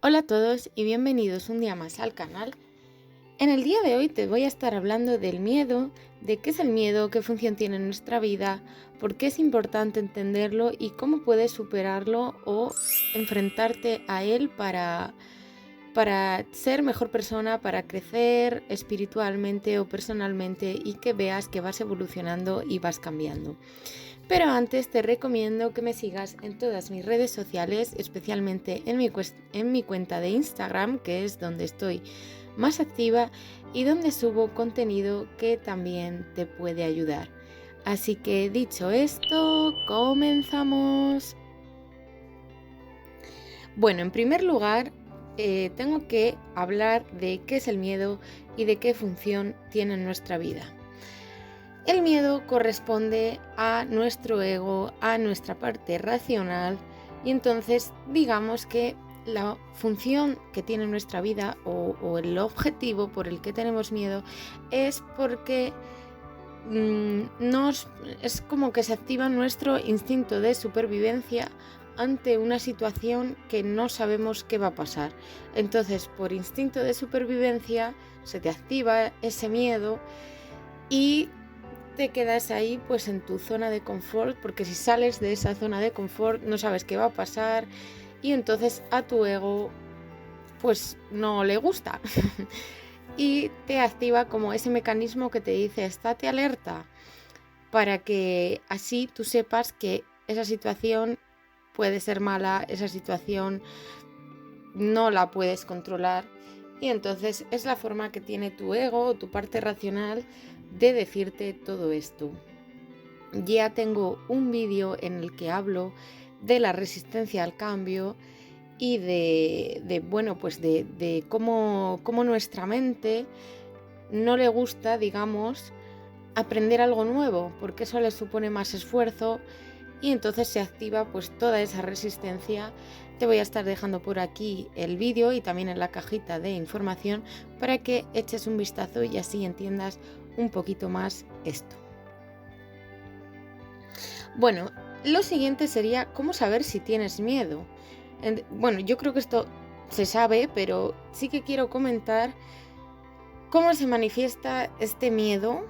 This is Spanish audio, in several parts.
Hola a todos y bienvenidos un día más al canal. En el día de hoy te voy a estar hablando del miedo, de qué es el miedo, qué función tiene en nuestra vida, por qué es importante entenderlo y cómo puedes superarlo o enfrentarte a él para ser mejor persona, para crecer espiritualmente o personalmente y que veas que vas evolucionando y vas cambiando. Pero antes te recomiendo que me sigas en todas mis redes sociales, especialmente en mi cuenta de Instagram, que es donde estoy más activa y donde subo contenido que también te puede ayudar. Así que dicho esto, comenzamos. Bueno, en primer lugar, tengo que hablar de qué es el miedo y de qué función tiene en nuestra vida. El miedo corresponde a nuestro ego, a nuestra parte racional, y entonces digamos que la función que tiene nuestra vida o el objetivo por el que tenemos miedo es porque es como que se activa nuestro instinto de supervivencia ante una situación que no sabemos qué va a pasar. Entonces, por instinto de supervivencia se te activa ese miedo y te quedas ahí pues en tu zona de confort, porque si sales de esa zona de confort no sabes qué va a pasar y entonces a tu ego pues no le gusta y te activa como ese mecanismo que te dice estate alerta, para que así tú sepas que esa situación puede ser mala, esa situación no la puedes controlar. Y entonces es la forma que tiene tu ego o tu parte racional de decirte todo esto. Ya tengo un vídeo en el que hablo de la resistencia al cambio y de cómo nuestra mente no le gusta, digamos, aprender algo nuevo, porque eso le supone más esfuerzo y entonces se activa pues toda esa resistencia. Te voy a estar dejando por aquí el vídeo y también en la cajita de información para que eches un vistazo y así entiendas un poquito más esto. Bueno, lo siguiente sería cómo saber si tienes miedo. Bueno, yo creo que esto se sabe, pero sí que quiero comentar cómo se manifiesta este miedo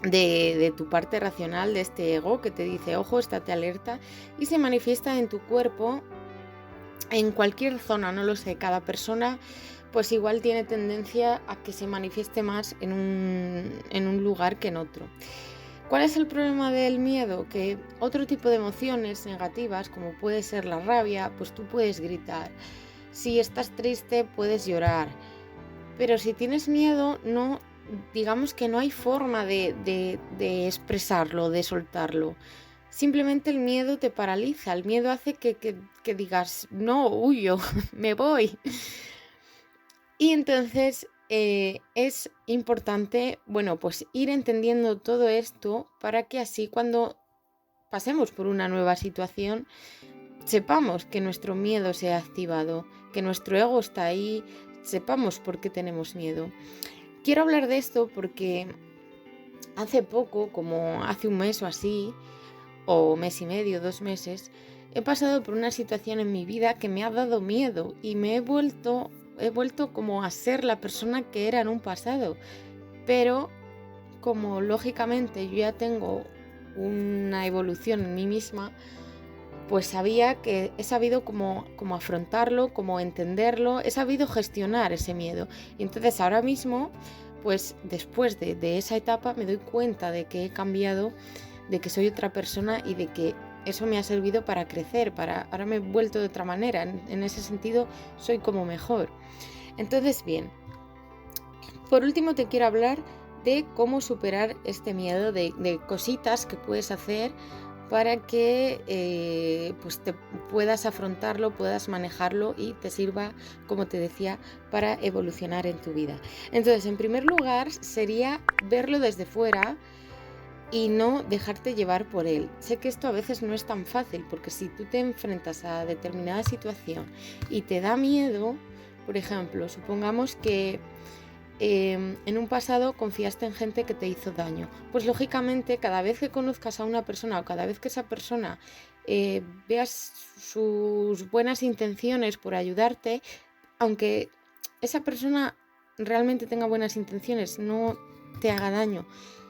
de tu parte racional, de este ego que te dice, ojo, estate alerta, y se manifiesta en tu cuerpo, en cualquier zona, no lo sé, cada persona pues igual tiene tendencia a que se manifieste más en un lugar que en otro. ¿Cuál es el problema del miedo? Que otro tipo de emociones negativas, como puede ser la rabia, pues tú puedes gritar. Si estás triste, puedes llorar. Pero si tienes miedo, no, digamos que no hay forma de expresarlo, de soltarlo. Simplemente el miedo te paraliza, el miedo hace que digas, no, huyo, me voy. Y entonces es importante, bueno, pues ir entendiendo todo esto para que así cuando pasemos por una nueva situación, sepamos que nuestro miedo se ha activado, que nuestro ego está ahí, sepamos por qué tenemos miedo. Quiero hablar de esto porque hace poco, como hace un mes o así, o mes y medio, 2 meses, he pasado por una situación en mi vida que me ha dado miedo y he vuelto como a ser la persona que era en un pasado. Pero como lógicamente yo ya tengo una evolución en mí misma, pues sabía que he sabido cómo afrontarlo, cómo entenderlo, he sabido gestionar ese miedo. Y entonces ahora mismo, pues después de esa etapa me doy cuenta de que he cambiado, de que soy otra persona y de que eso me ha servido para crecer, ahora me he vuelto de otra manera. En ese sentido soy como mejor. Entonces, bien, por último te quiero hablar de cómo superar este miedo, de cositas que puedes hacer para que pues te puedas afrontarlo, puedas manejarlo y te sirva, como te decía, para evolucionar en tu vida. Entonces, en primer lugar, sería verlo desde fuera y no dejarte llevar por él. Sé que esto a veces no es tan fácil, porque si tú te enfrentas a determinada situación y te da miedo, por ejemplo, supongamos que en un pasado confiaste en gente que te hizo daño, pues lógicamente cada vez que conozcas a una persona o cada vez que esa persona veas sus buenas intenciones por ayudarte, aunque esa persona realmente tenga buenas intenciones, no te haga daño.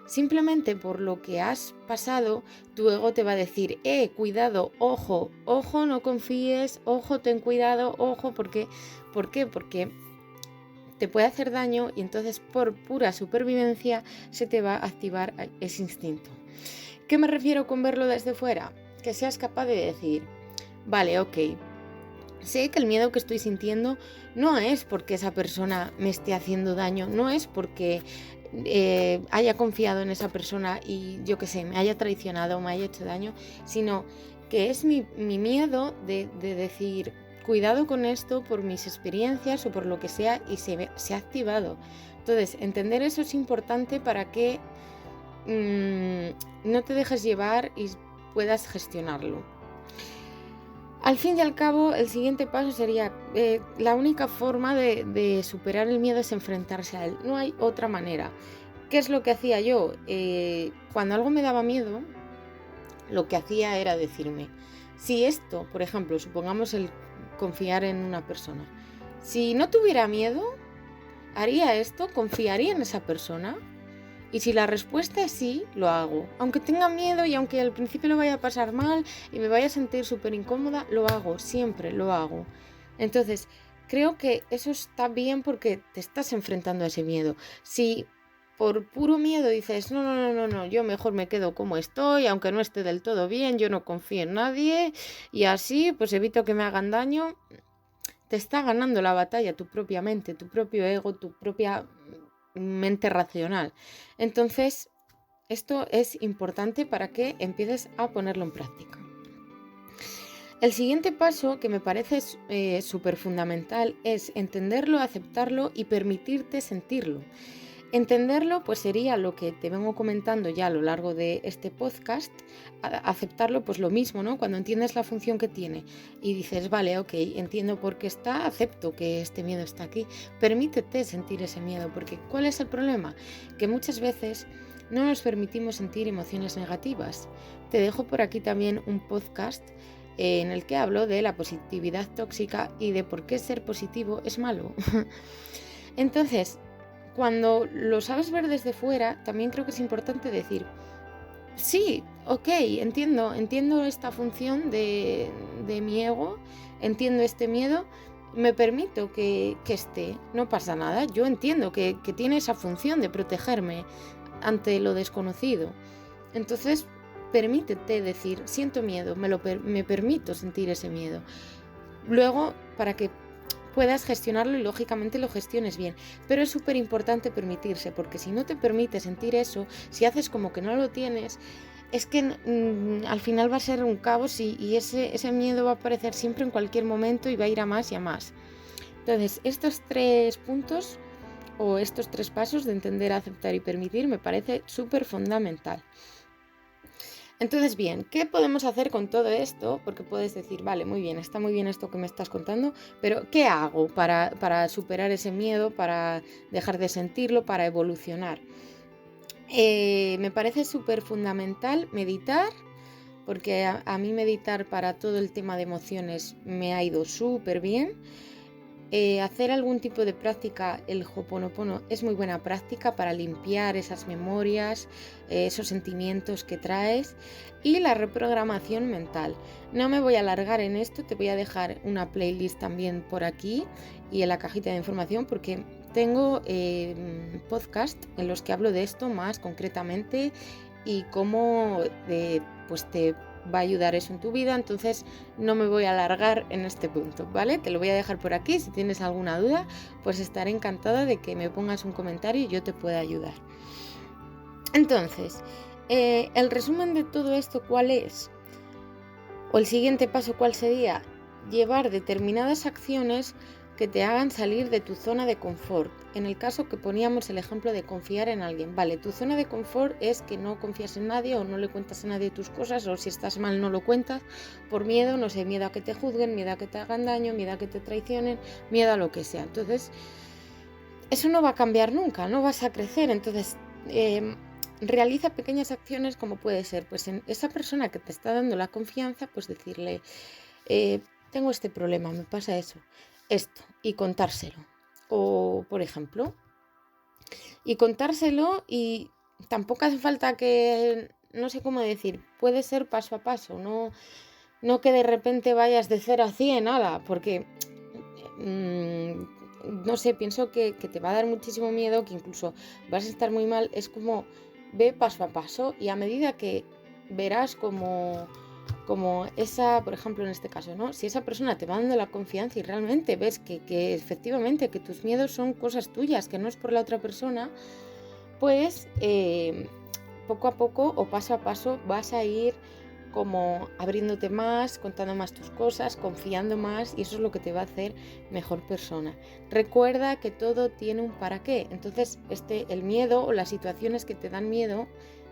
Simplemente por lo que has pasado, tu ego te va a decir, cuidado, ojo, ojo, no confíes, ojo, ten cuidado, ojo, ¿por qué? Porque te puede hacer daño y entonces por pura supervivencia se te va a activar ese instinto. ¿Qué me refiero con verlo desde fuera? Que seas capaz de decir, vale, ok, sé que el miedo que estoy sintiendo no es porque esa persona me esté haciendo daño, no es porque haya confiado en esa persona y yo qué sé, me haya traicionado o me haya hecho daño, sino que es mi miedo de decir, cuidado con esto por mis experiencias o por lo que sea y se ha activado. Entonces, entender eso es importante para que no te dejes llevar y puedas gestionarlo. Al fin y al cabo, el siguiente paso sería, la única forma de superar el miedo es enfrentarse a él. No hay otra manera. ¿Qué es lo que hacía yo? Cuando algo me daba miedo, lo que hacía era decirme, si esto, por ejemplo, supongamos el confiar en una persona, si no tuviera miedo, haría esto, confiaría en esa persona. Y si la respuesta es sí, lo hago. Aunque tenga miedo y aunque al principio lo vaya a pasar mal y me vaya a sentir súper incómoda, lo hago, siempre lo hago. Entonces, creo que eso está bien porque te estás enfrentando a ese miedo. Si por puro miedo dices, no, yo mejor me quedo como estoy, aunque no esté del todo bien, yo no confío en nadie y así pues evito que me hagan daño, te está ganando la batalla tu propia mente, tu propio ego, tu propia mente racional. Entonces, esto es importante para que empieces a ponerlo en práctica. El siguiente paso, que me parece súper fundamental, es entenderlo, aceptarlo y permitirte sentirlo. Entenderlo pues sería lo que te vengo comentando ya a lo largo de este podcast. Aceptarlo pues lo mismo, ¿no? Cuando entiendes la función que tiene y dices, vale, ok, entiendo por qué está, acepto que este miedo está aquí, permítete sentir ese miedo, porque ¿cuál es el problema? Que muchas veces no nos permitimos sentir emociones negativas. Te dejo por aquí también un podcast en el que hablo de la positividad tóxica y de por qué ser positivo es malo. Entonces, cuando lo sabes ver desde fuera, también creo que es importante decir, sí, ok, entiendo esta función de mi ego, entiendo este miedo, me permito que esté, no pasa nada, yo entiendo que tiene esa función de protegerme ante lo desconocido. Entonces, permítete decir, siento miedo, me permito sentir ese miedo. Luego, para que puedas gestionarlo y lógicamente lo gestiones bien. Pero es súper importante permitirse, porque si no te permites sentir eso, si haces como que no lo tienes, es que al final va a ser un caos y ese miedo va a aparecer siempre en cualquier momento y va a ir a más y a más. Entonces, estos 3 puntos o estos 3 pasos de entender, aceptar y permitir me parece súper fundamental. Entonces, bien, ¿qué podemos hacer con todo esto? Porque puedes decir, vale, muy bien, está muy bien esto que me estás contando, pero ¿qué hago para superar ese miedo, para dejar de sentirlo, para evolucionar? Me parece súper fundamental meditar, porque a mí meditar para todo el tema de emociones me ha ido súper bien. Hacer algún tipo de práctica, el Ho'oponopono es muy buena práctica para limpiar esas memorias, esos sentimientos que traes, y la reprogramación mental. No me voy a alargar en esto, te voy a dejar una playlist también por aquí y en la cajita de información porque tengo podcast en los que hablo de esto más concretamente y cómo pues te va a ayudar eso en tu vida, entonces no me voy a alargar en este punto, ¿vale? Te lo voy a dejar por aquí, si tienes alguna duda, pues estaré encantada de que me pongas un comentario y yo te pueda ayudar. Entonces, el resumen de todo esto, ¿cuál es? O el siguiente paso, ¿cuál sería? Llevar determinadas acciones que te hagan salir de tu zona de confort. En el caso que poníamos el ejemplo de confiar en alguien, vale, tu zona de confort es que no confías en nadie o no le cuentas a nadie tus cosas, o si estás mal no lo cuentas por miedo, no sé, miedo a que te juzguen, miedo a que te hagan daño, miedo a que te traicionen, miedo a lo que sea. Entonces, eso no va a cambiar nunca, no vas a crecer. Entonces, realiza pequeñas acciones como puede ser, pues en esa persona que te está dando la confianza, pues decirle, eh, tengo este problema, me pasa eso, esto, y contárselo. O, por ejemplo, y contárselo y tampoco hace falta que, no sé cómo decir, puede ser paso a paso, no que de repente vayas de 0 a 100, nada, porque, no sé, pienso que te va a dar muchísimo miedo, que incluso vas a estar muy mal, es como ve paso a paso y a medida que verás como esa, por ejemplo, en este caso, ¿no? Si esa persona te va dando la confianza y realmente ves que efectivamente que tus miedos son cosas tuyas, que no es por la otra persona, pues poco a poco o paso a paso vas a ir como abriéndote más, contando más tus cosas, confiando más y eso es lo que te va a hacer mejor persona. Recuerda que todo tiene un para qué, entonces el miedo o las situaciones que te dan miedo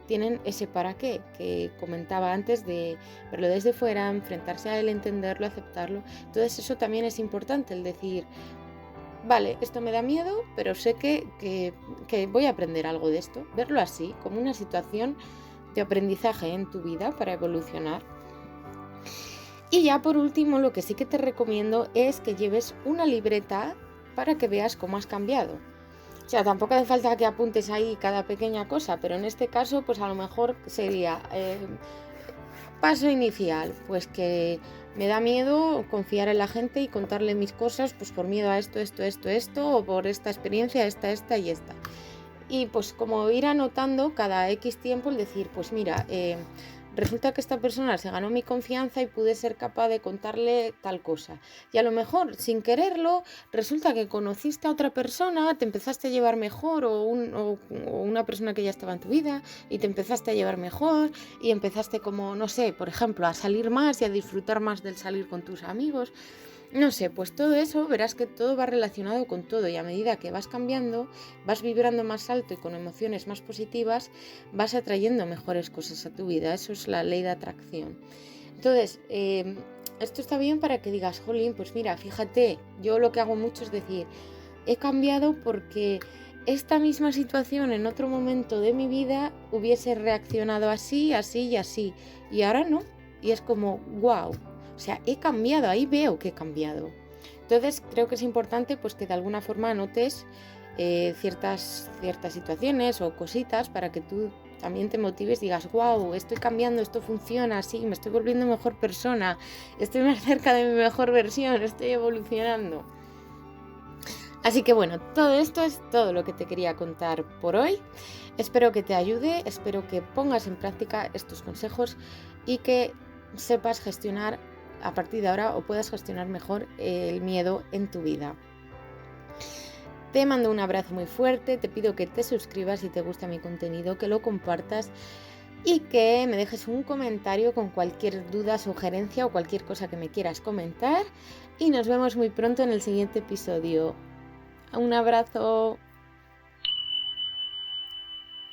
tienen ese para qué que comentaba antes de verlo desde fuera, enfrentarse a él, entenderlo, aceptarlo. Entonces eso también es importante, el decir, vale, esto me da miedo, pero sé que voy a aprender algo de esto. Verlo así, como una situación de aprendizaje en tu vida para evolucionar. Y ya por último, lo que sí que te recomiendo es que lleves una libreta para que veas cómo has cambiado. O sea, tampoco hace falta que apuntes ahí cada pequeña cosa, pero en este caso, pues a lo mejor sería paso inicial, pues que me da miedo confiar en la gente y contarle mis cosas, pues por miedo a esto, o por esta experiencia, esta y esta. Y pues como ir anotando cada X tiempo el decir, pues mira, resulta que esta persona se ganó mi confianza y pude ser capaz de contarle tal cosa. Y a lo mejor, sin quererlo, resulta que conociste a otra persona, te empezaste a llevar mejor o una persona que ya estaba en tu vida y te empezaste a llevar mejor y empezaste como, no sé, por ejemplo, a salir más y a disfrutar más del salir con tus amigos. No sé, pues todo eso, verás que todo va relacionado con todo y a medida que vas cambiando, vas vibrando más alto y con emociones más positivas, vas atrayendo mejores cosas a tu vida. Eso es la ley de atracción. Entonces, esto está bien para que digas, jolín, pues mira, fíjate, yo lo que hago mucho es decir, he cambiado porque esta misma situación en otro momento de mi vida hubiese reaccionado así, así y así, y ahora no. Y es como, wow. O sea, he cambiado, ahí veo que he cambiado. Entonces creo que es importante pues que de alguna forma anotes ciertas situaciones o cositas para que tú también te motives y digas, wow, estoy cambiando, esto funciona, sí, me estoy volviendo mejor persona, estoy más cerca de mi mejor versión, estoy evolucionando. Así que bueno, todo esto es todo lo que te quería contar por hoy. Espero que te ayude, espero que pongas en práctica estos consejos y que sepas gestionar a partir de ahora o puedas gestionar mejor el miedo en tu vida. Te mando un abrazo muy fuerte, te pido que te suscribas si te gusta mi contenido, que lo compartas y que me dejes un comentario con cualquier duda, sugerencia o cualquier cosa que me quieras comentar y nos vemos muy pronto en el siguiente episodio. Un abrazo.